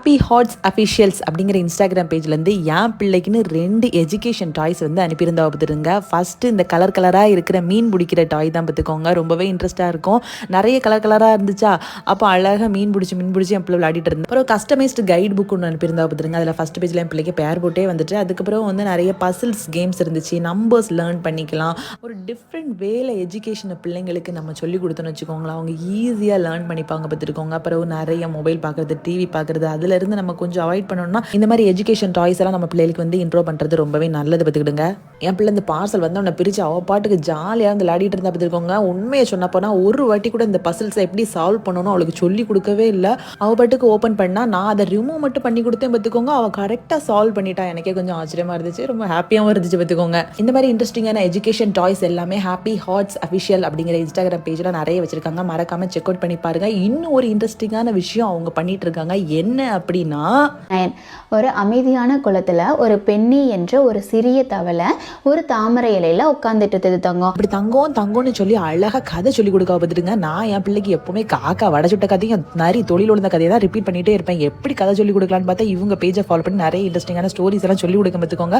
Happy hearts officials அப்படிங்கிற Instagram பேஜ்லேருந்து என் பிள்ளைக்குன்னு 2 education toys வந்து அனுப்பியிருந்தா பார்த்துருங்க. ஃபஸ்ட்டு இந்த கலர் கலராக இருக்கிற மீன் பிடிக்கிற டாய் தான் பார்த்துக்கோங்க. ரொம்பவே இன்ட்ரெஸ்ட்டாக இருக்கும். நிறைய கலர் கலராக இருந்துச்சா, அப்போ அழகாக மீன் பிடிச்சி என் பிள்ளை விளையாடிட்டு இருந்தேன். அப்புறம் கஸ்டமைஸ்டு கைட் புக் ஒன்று அனுப்பியிருந்தா பார்த்துருங்க. அதில் ஃபஸ்ட் பேஜில் என் பிள்ளைக்கு பேர் போட்டே வந்துட்டு, அதுக்கப்புறம் வந்து நிறைய பசில்ஸ் கேம்ஸ் இருந்துச்சு, நம்பர்ஸ் லேர்ன் பண்ணிக்கலாம். ஒரு டிஃப்ரெண்ட் வேலை எஜுகேஷனை பிள்ளைங்களுக்கு நம்ம சொல்லி கொடுத்தோன்னு வச்சுக்கோங்களேன், அவங்க ஈஸியாக லேர்ன் பண்ணிப்பாங்க பார்த்துருக்கோங்க. அப்புறம் நிறைய மொபைல் பார்க்குறது, டிவி பார்க்குறது, அதுலேருந்து நம்ம கொஞ்சம் அவாய்ட் பண்ணணும்னா இந்த மாதிரி எஜுகேஷன் டாய்ஸ் எல்லாம் நம்ம பிள்ளைகளுக்கு வந்து இன்ட்ரோ பண்ணுறது ரொம்பவே நல்லது பார்த்துக்கிடுங்க. என் பிள்ளை இந்த பார்சல் வந்து அவனை பிரித்து அவள் பாட்டுக்கு ஜாலியாக இருந்து விளையாடிட்டு இருந்தா பார்த்துருக்கோங்க. உண்மையை சொன்ன போனால் ஒரு வாட்டி கூட இந்த பசில்ஸை எப்படி சால்வ் பண்ணணும் அவளுக்கு சொல்லி கொடுக்கவே இல்லை. அவள் பாட்டுக்கு ஓப்பன் பண்ணால் நான் அதை ரிமூவ் மட்டும் பண்ணி கொடுத்தேன் பார்த்துக்கோங்க. அவள் கரெக்டாக சால்வ் பண்ணிட்டா. எனக்கே கொஞ்சம் ஆச்சரியமாக இருந்துச்சு, ரொம்ப ஹாப்பியாகவும் இருந்துச்சு பார்த்துக்கோங்க. இந்த மாதிரி இன்ட்ரெஸ்டிங்கான எஜுகேஷன் டாய்ஸ் எல்லாமே ஹாப்பி ஹார்ட்ஸ் அஃபிஷியல் அப்படிங்கிற இன்ஸ்டாகிராம் பேஜில் நிறைய வச்சிருக்காங்க. மறக்காம செக் அவுட் பண்ணி பாருங்க. இன்னும் ஒரு இன்ட்ரெஸ்டிங்கான விஷயம் அவங்க பண்ணிட்டு இருக்காங்க. என்ன அப்படின்னா, ஒரு அமைதியான குளத்துல ஒரு பெண்ணி என்ற ஒரு சிறிய தவளை ஒரு தாமரை இலையில உட்காந்துட்டு தங்கம். அப்படி தங்கம்னு சொல்லி அழகா கதை சொல்லி கொடுக்க பார்த்துட்டுங்க. நான் என் பிள்ளைக்கு எப்பவுமே காக்கா வடச்சுட்ட கதையும் நிறைய தொழில் உள்ள கதையை தான் ரிப்பீட் பண்ணிட்டே இருப்பேன். எப்படி கதை சொல்லி கொடுக்கலான்னு பார்த்தா இவங்க பேஜை ஃபாலோ பண்ணி நிறைய இன்ட்ரெஸ்டிங்கான ஸ்டோரிஸ் எல்லாம் சொல்லி கொடுக்க பார்த்துக்கோங்க.